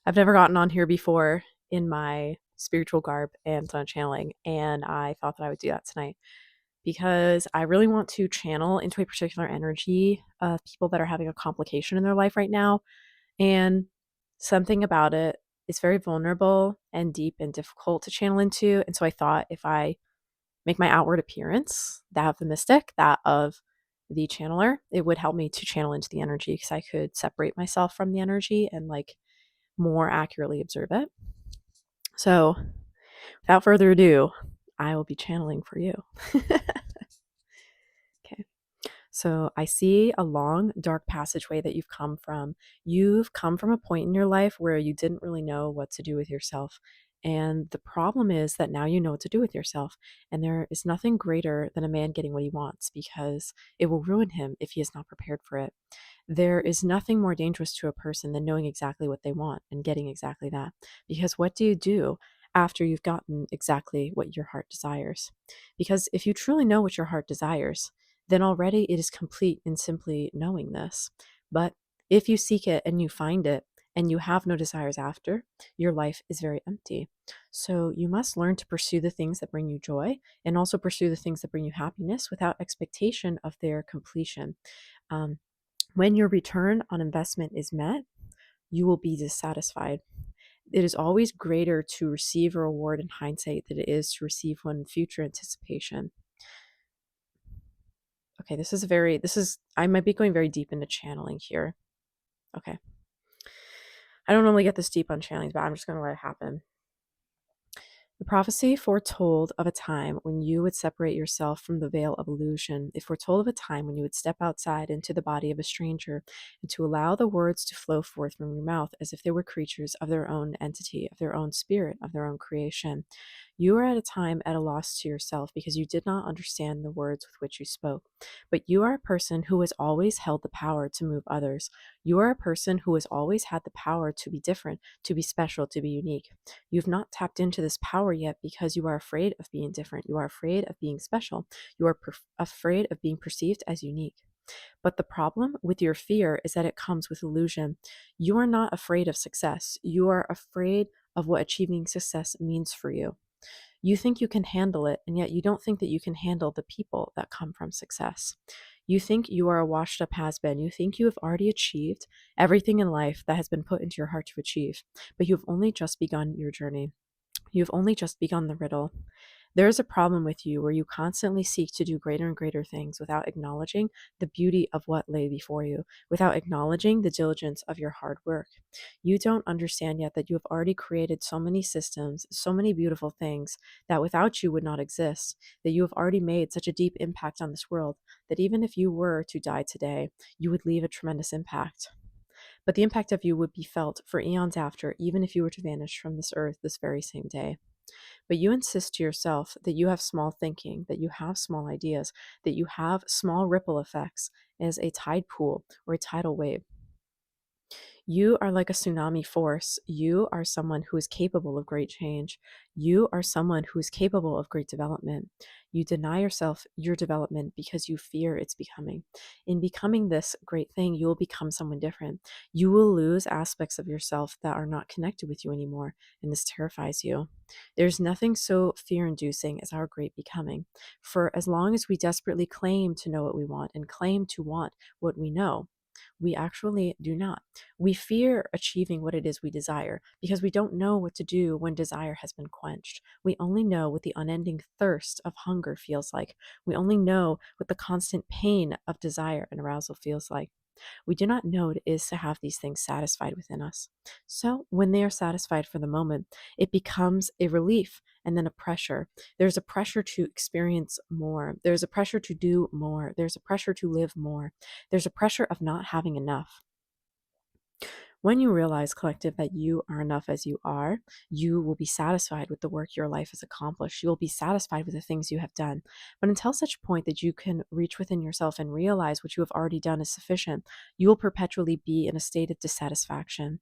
I've never gotten on here before in my spiritual garb and done channeling, and I thought that I would do that tonight because I really want to channel into a particular energy of people that are having a complication in their life right now. And something about it is very vulnerable and deep and difficult to channel into. And so I thought if I make my outward appearance that of the mystic, that of the channeler, it would help me to channel into the energy because I could separate myself from the energy and like more accurately observe it. So, without further ado, I will be channeling for you. Okay. So, I see a long, dark passageway that you've come from. You've come from a point in your life where you didn't really know what to do with yourself. And the problem is that now you know what to do with yourself. And there is nothing greater than a man getting what he wants because it will ruin him if he is not prepared for it. There is nothing more dangerous to a person than knowing exactly what they want and getting exactly that. Because what do you do after you've gotten exactly what your heart desires? Because if you truly know what your heart desires, then already it is complete in simply knowing this. But if you seek it and you find it and you have no desires after, your life is very empty. So you must learn to pursue the things that bring you joy and also pursue the things that bring you happiness without expectation of their completion. Um, when your return on investment is met, you will be dissatisfied. It is always greater to receive a reward in hindsight than it is to receive one in future anticipation. Okay, I might be going very deep into channeling here. Okay. I don't normally get this deep on channelings, but I'm just going to let it happen. The prophecy foretold of a time when you would separate yourself from the veil of illusion. It foretold of a time when you would step outside into the body of a stranger and to allow the words to flow forth from your mouth as if they were creatures of their own entity, of their own spirit, of their own creation. You are at a time at a loss to yourself because you did not understand the words with which you spoke. But you are a person who has always held the power to move others. You are a person who has always had the power to be different, to be special, to be unique. You've not tapped into this power yet because you are afraid of being different. You are afraid of being special. You are afraid of being perceived as unique. But the problem with your fear is that it comes with illusion. You are not afraid of success. You are afraid of what achieving success means for you. You think you can handle it, and yet you don't think that you can handle the people that come from success. You think you are a washed up has been. You think you have already achieved everything in life that has been put into your heart to achieve, but you've only just begun your journey. You've only just begun the riddle. There is a problem with you where you constantly seek to do greater and greater things without acknowledging the beauty of what lay before you, without acknowledging the diligence of your hard work. You don't understand yet that you have already created so many systems, so many beautiful things that without you would not exist, that you have already made such a deep impact on this world that even if you were to die today, you would leave a tremendous impact. But the impact of you would be felt for eons after, even if you were to vanish from this earth this very same day. But you insist to yourself that you have small thinking, that you have small ideas, that you have small ripple effects as a tide pool or a tidal wave. You are like a tsunami force. You are someone who is capable of great change. You are someone who is capable of great development. You deny yourself your development because you fear its becoming. In becoming this great thing, you will become someone different. You will lose aspects of yourself that are not connected with you anymore, and this terrifies you. There's nothing so fear inducing as our great becoming. For as long as we desperately claim to know what we want and claim to want what we know, we actually do not. We fear achieving what it is we desire because we don't know what to do when desire has been quenched. We only know what the unending thirst of hunger feels like. We only know what the constant pain of desire and arousal feels like. We do not know what it is to have these things satisfied within us. So, when they are satisfied for the moment, it becomes a relief and then a pressure. There's a pressure to experience more. There's a pressure to do more. There's a pressure to live more. There's a pressure of not having enough. When you realize, collective, that you are enough as you are, you will be satisfied with the work your life has accomplished. You will be satisfied with the things you have done. But until such point that you can reach within yourself and realize what you have already done is sufficient, you will perpetually be in a state of dissatisfaction.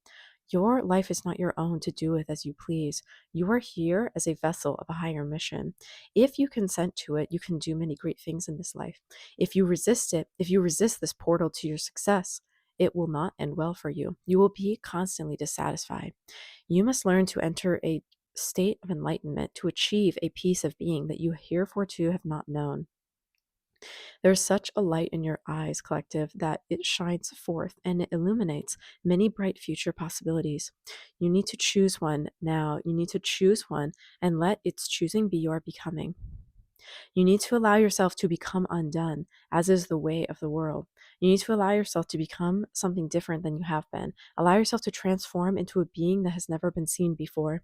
Your life is not your own to do with as you please. You are here as a vessel of a higher mission. If you consent to it, you can do many great things in this life. If you resist it, if you resist this portal to your success, it will not end well for you. You will be constantly dissatisfied. You must learn to enter a state of enlightenment to achieve a peace of being that you heretofore have not known. There is such a light in your eyes, collective, that it shines forth and it illuminates many bright future possibilities. You need to choose one now. You need to choose one and let its choosing be your becoming. You need to allow yourself to become undone, as is the way of the world. You need to allow yourself to become something different than you have been. Allow yourself to transform into a being that has never been seen before.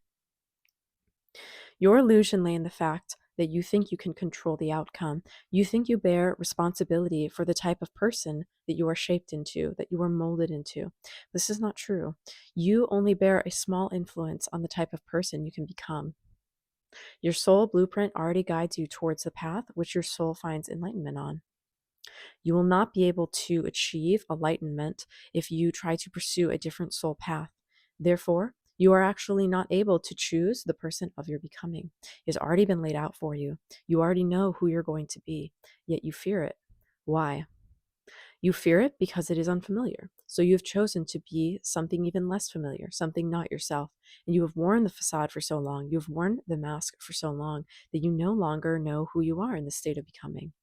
Your illusion lay in the fact that you think you can control the outcome. You think you bear responsibility for the type of person that you are shaped into, that you are molded into. This is not true. You only bear a small influence on the type of person you can become. Your soul blueprint already guides you towards the path which your soul finds enlightenment on. You will not be able to achieve enlightenment if you try to pursue a different soul path. Therefore, you are actually not able to choose the person of your becoming. It has already been laid out for you. You already know who you're going to be, yet you fear it. Why? You fear it because it is unfamiliar. So you have chosen to be something even less familiar, something not yourself. And you have worn the facade for so long, you have worn the mask for so long that you no longer know who you are in the state of becoming.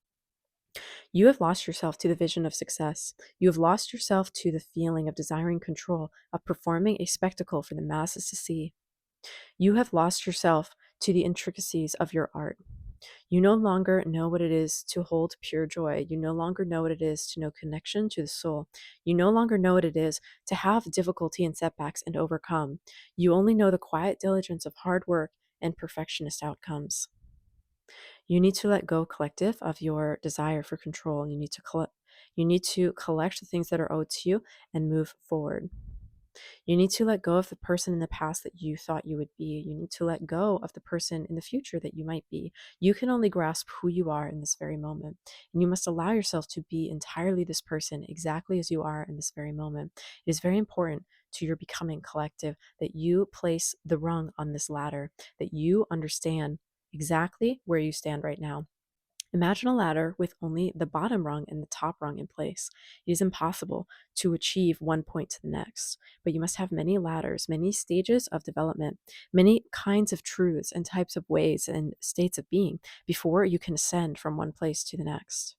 You have lost yourself to the vision of success. You have lost yourself to the feeling of desiring control, of performing a spectacle for the masses to see. You have lost yourself to the intricacies of your art. You no longer know what it is to hold pure joy. You no longer know what it is to know connection to the soul. You no longer know what it is to have difficulty and setbacks and overcome. You only know the quiet diligence of hard work and perfectionist outcomes. You need to let go, collective, of your desire for control. You need to collect the things that are owed to you and move forward. You need to let go of the person in the past that you thought you would be. You need to let go of the person in the future that you might be. You can only grasp who you are in this very moment. And you must allow yourself to be entirely this person, exactly as you are in this very moment. It is very important to your becoming, collective, that you place the rung on this ladder, that you understand exactly where you stand right now. Imagine a ladder with only the bottom rung and the top rung in place. It is impossible to achieve one point to the next, but you must have many ladders, many stages of development, many kinds of truths and types of ways and states of being before you can ascend from one place to the next.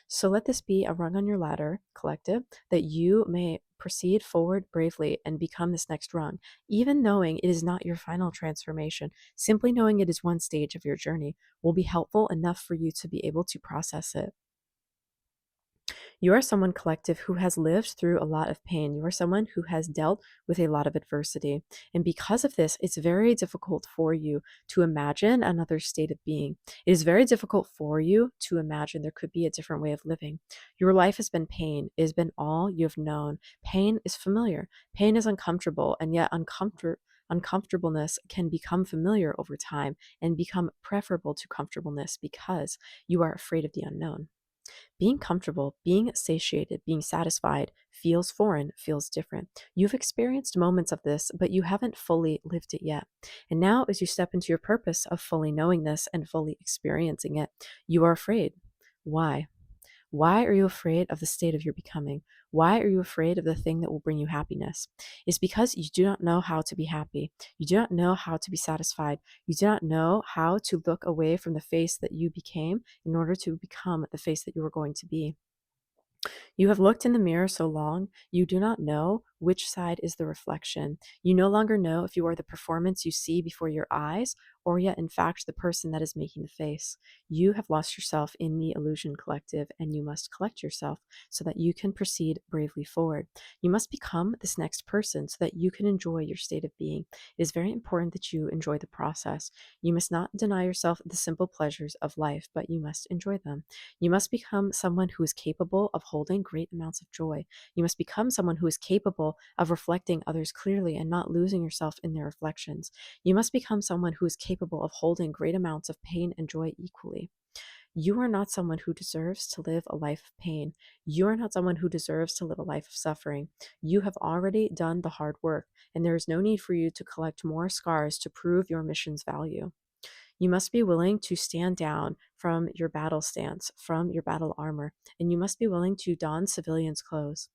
So let this be a rung on your ladder, collective, that you may proceed forward bravely and become this next rung, even knowing it is not your final transformation. Simply knowing it is one stage of your journey will be helpful enough for you to be able to process it. You are someone, collective, who has lived through a lot of pain. You are someone who has dealt with a lot of adversity. And because of this, it's very difficult for you to imagine another state of being. It is very difficult for you to imagine there could be a different way of living. Your life has been pain. It has been all you have known. Pain is familiar. Pain is uncomfortable, and yet uncomfortableness can become familiar over time and become preferable to comfortableness because you are afraid of the unknown. Being comfortable, being satiated, being satisfied feels foreign, feels different. You've experienced moments of this, but you haven't fully lived it yet. And now, as you step into your purpose of fully knowing this and fully experiencing it, you are afraid. Why? Why are you afraid of the state of your becoming? Why are you afraid of the thing that will bring you happiness? It's because you do not know how to be happy. You do not know how to be satisfied. You do not know how to look away from the face that you became in order to become the face that you are going to be. You have looked in the mirror so long, you do not know which side is the reflection. You no longer know if you are the performance you see before your eyes, or yet, in fact, the person that is making the face. You have lost yourself in the illusion, collective, and you must collect yourself so that you can proceed bravely forward. You must become this next person so that you can enjoy your state of being. It is very important that you enjoy the process. You must not deny yourself the simple pleasures of life, but you must enjoy them. You must become someone who is capable of holding great amounts of joy. You must become someone who is capable of reflecting others clearly and not losing yourself in their reflections. You must become someone who is capable of holding great amounts of pain and joy equally. You are not someone who deserves to live a life of pain. You are not someone who deserves to live a life of suffering. You have already done the hard work, and there is no need for you to collect more scars to prove your mission's value. You must be willing to stand down from your battle stance, from your battle armor, and you must be willing to don civilian's clothes.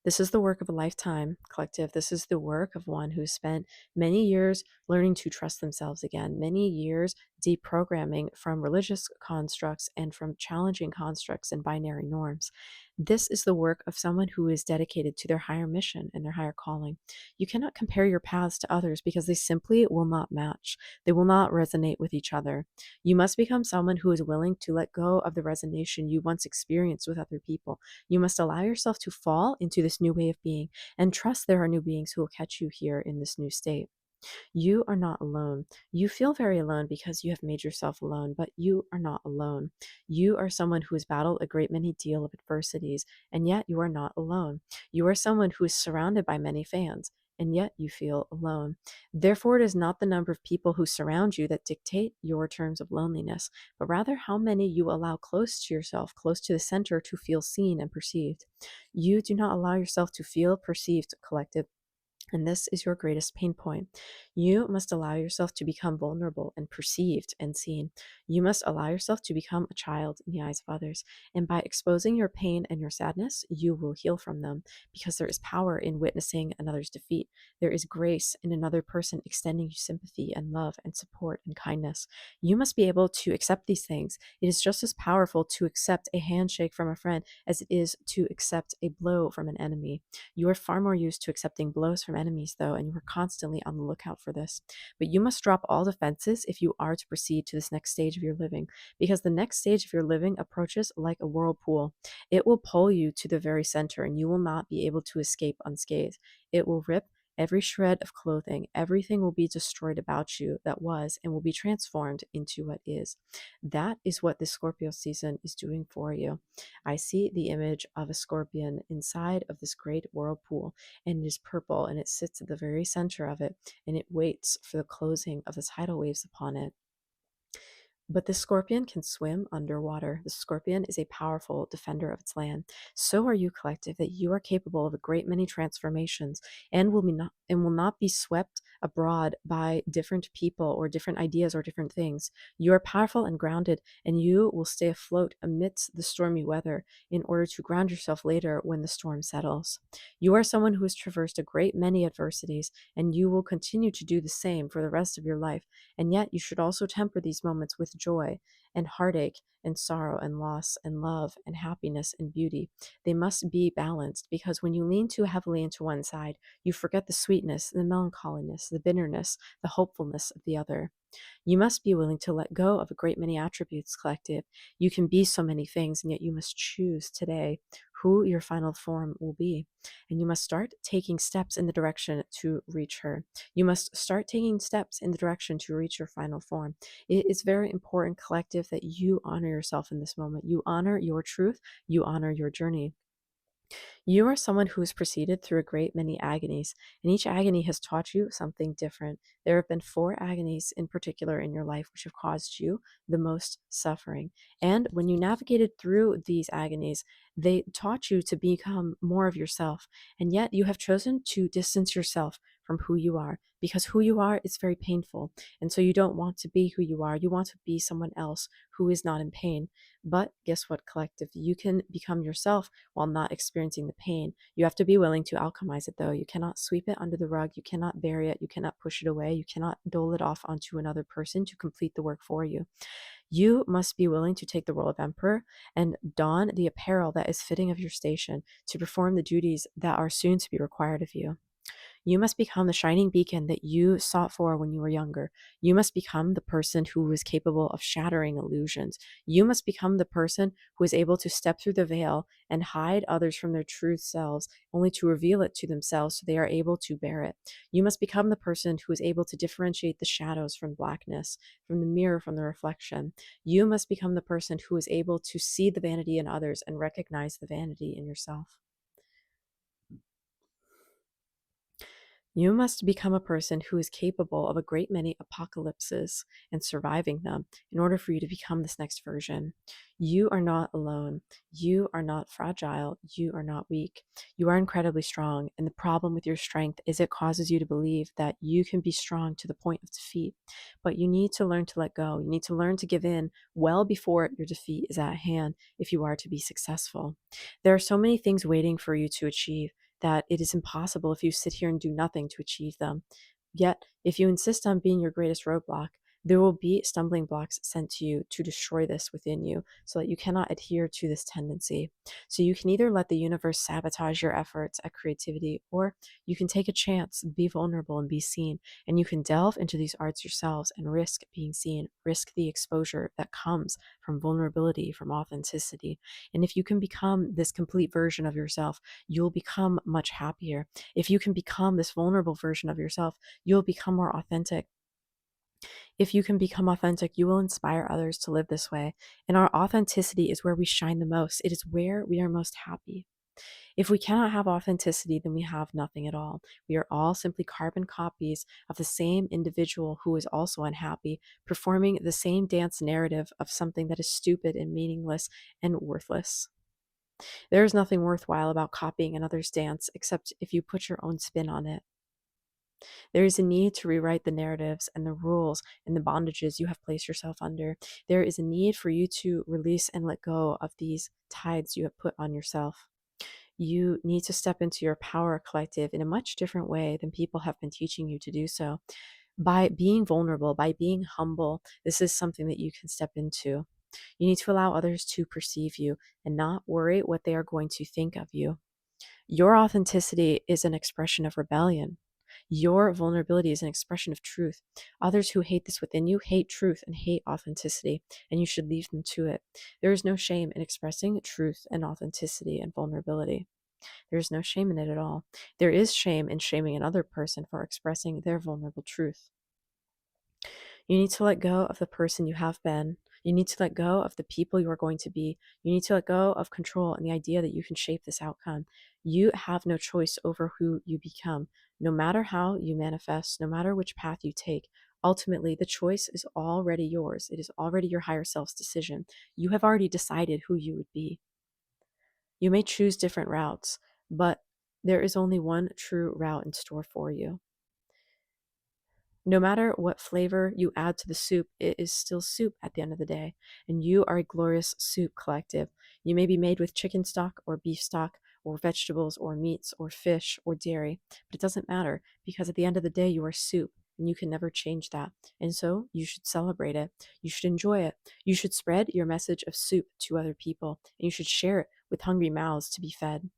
This is the work of a lifetime, collective. This is the work of one who spent many years learning to trust themselves again, many years deprogramming from religious constructs and from challenging constructs and binary norms. This is the work of someone who is dedicated to their higher mission and their higher calling. You cannot compare your paths to others because they simply will not match. They will not resonate with each other. You must become someone who is willing to let go of the resonation you once experienced with other people. You must allow yourself to fall into this new way of being and trust there are new beings who will catch you here in this new state. You are not alone. You feel very alone because you have made yourself alone, but you are not alone. You are someone who has battled a great many deal of adversities, and yet you are not alone. You are someone who is surrounded by many fans, and yet you feel alone. Therefore, it is not the number of people who surround you that dictate your terms of loneliness, but rather how many you allow close to yourself, close to the center, to feel seen and perceived. You do not allow yourself to feel perceived, collective. And this is your greatest pain point. You must allow yourself to become vulnerable and perceived and seen. You must allow yourself to become a child in the eyes of others. And by exposing your pain and your sadness, you will heal from them because there is power in witnessing another's defeat. There is grace in another person extending you sympathy and love and support and kindness. You must be able to accept these things. It is just as powerful to accept a handshake from a friend as it is to accept a blow from an enemy. You are far more used to accepting blows from enemies, though, and you are constantly on the lookout for this. But you must drop all defenses if you are to proceed to this next stage of your living, because the next stage of your living approaches like a whirlpool. It will pull you to the very center, and you will not be able to escape unscathed. It will rip every shred of clothing. Everything will be destroyed about you that was and will be transformed into what is. That is what this Scorpio season is doing for you. I see the image of a scorpion inside of this great whirlpool, and it is purple, and it sits at the very center of it, and it waits for the closing of the tidal waves upon it. But the scorpion can swim underwater. The scorpion is a powerful defender of its land. So are you, collective, that you are capable of a great many transformations and will not be swept abroad by different people or different ideas or different things. You are powerful and grounded, and you will stay afloat amidst the stormy weather in order to ground yourself later when the storm settles. You are someone who has traversed a great many adversities, and you will continue to do the same for the rest of your life. And yet you should also temper these moments with joy and heartache and sorrow and loss and love and happiness and beauty. They must be balanced, because when you lean too heavily into one side, you forget the sweetness, the melancholiness, the bitterness, the hopefulness of the other. You must be willing to let go of a great many attributes, collective. You can be so many things, and yet you must choose today who your final form will be. And you must start taking steps in the direction to reach her. You must start taking steps in the direction to reach your final form. It is very important, collective, that you honor yourself in this moment. You honor your truth. You honor your journey. You are someone who has proceeded through a great many agonies, and each agony has taught you something different. There have been 4 agonies in particular in your life which have caused you the most suffering. And when you navigated through these agonies, they taught you to become more of yourself. And yet you have chosen to distance yourself from who you are, because who you are is very painful. And so you don't want to be who you are. You want to be someone else who is not in pain. But guess what, collective? You can become yourself while not experiencing the pain. You have to be willing to alchemize it, though. You cannot sweep it under the rug. You cannot bury it. You cannot push it away. You cannot dole it off onto another person to complete the work for you. You must be willing to take the role of emperor and don the apparel that is fitting of your station to perform the duties that are soon to be required of you. You must become the shining beacon that you sought for when you were younger. You must become the person who is capable of shattering illusions. You must become the person who is able to step through the veil and hide others from their true selves, only to reveal it to themselves so they are able to bear it. You must become the person who is able to differentiate the shadows from blackness, from the mirror from the reflection. You must become the person who is able to see the vanity in others and recognize the vanity in yourself. You must become a person who is capable of a great many apocalypses and surviving them in order for you to become this next version. You are not alone. You are not fragile. You are not weak. You are incredibly strong. And the problem with your strength is it causes you to believe that you can be strong to the point of defeat. But you need to learn to let go. You need to learn to give in well before your defeat is at hand if you are to be successful. There are so many things waiting for you to achieve that it is impossible if you sit here and do nothing to achieve them. Yet, if you insist on being your greatest roadblock, there will be stumbling blocks sent to you to destroy this within you so that you cannot adhere to this tendency. So you can either let the universe sabotage your efforts at creativity, or you can take a chance, be vulnerable, and be seen. And you can delve into these arts yourselves and risk being seen, risk the exposure that comes from vulnerability, from authenticity. And if you can become this complete version of yourself, you'll become much happier. If you can become this vulnerable version of yourself, you'll become more authentic. If you can become authentic, you will inspire others to live this way. And our authenticity is where we shine the most. It is where we are most happy. If we cannot have authenticity, then we have nothing at all. We are all simply carbon copies of the same individual who is also unhappy, performing the same dance narrative of something that is stupid and meaningless and worthless. There is nothing worthwhile about copying another's dance except if you put your own spin on it. There is a need to rewrite the narratives and the rules and the bondages you have placed yourself under. There is a need for you to release and let go of these tides you have put on yourself. You need to step into your power collective in a much different way than people have been teaching you to do so. By being vulnerable, by being humble, this is something that you can step into. You need to allow others to perceive you and not worry what they are going to think of you. Your authenticity is an expression of rebellion. Your vulnerability is an expression of truth. Others who hate this within you hate truth and hate authenticity, and you should leave them to it. There is no shame in expressing truth and authenticity and vulnerability. There is no shame in it at all. There is shame in shaming another person for expressing their vulnerable truth. You need to let go of the person you have been. You need to let go of the people you are going to be. You need to let go of control and the idea that you can shape this outcome. You have no choice over who you become. No matter how you manifest, no matter which path you take, ultimately the choice is already yours. It is already your higher self's decision. You have already decided who you would be. You may choose different routes, but there is only one true route in store for you. No matter what flavor you add to the soup, it is still soup at the end of the day. And you are a glorious soup collective. You may be made with chicken stock or beef stock or vegetables or meats or fish or dairy, but it doesn't matter because at the end of the day, you are soup and you can never change that. And so you should celebrate it. You should enjoy it. You should spread your message of soup to other people and you should share it with hungry mouths to be fed.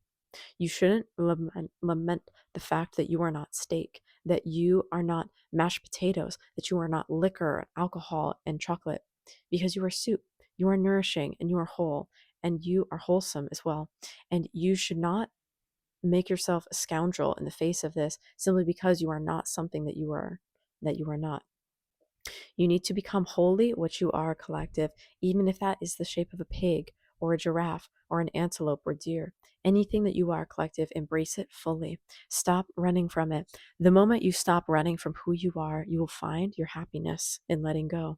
You shouldn't lament the fact that you are not steak, that you are not mashed potatoes, that you are not liquor, alcohol, and chocolate, because you are soup. You are nourishing and you are whole and you are wholesome as well. And you should not make yourself a scoundrel in the face of this simply because you are not something that you are not. You need to become wholly what you are, collective, even if that is the shape of a pig or a giraffe or an antelope or deer. Anything that you are, collective, embrace it fully. Stop running from it. The moment you stop running from who you are, you will find your happiness in letting go.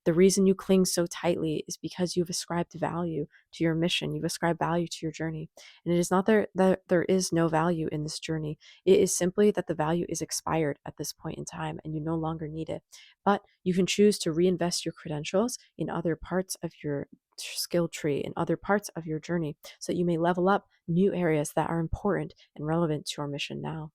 The reason you cling so tightly is because you've ascribed value to your mission. You've ascribed value to your journey. And it is not that there is no value in this journey. It is simply that the value is expired at this point in time and you no longer need it. But you can choose to reinvest your credentials in other parts of your skill tree, in other parts of your journey, so that you may level up new areas that are important and relevant to our mission now.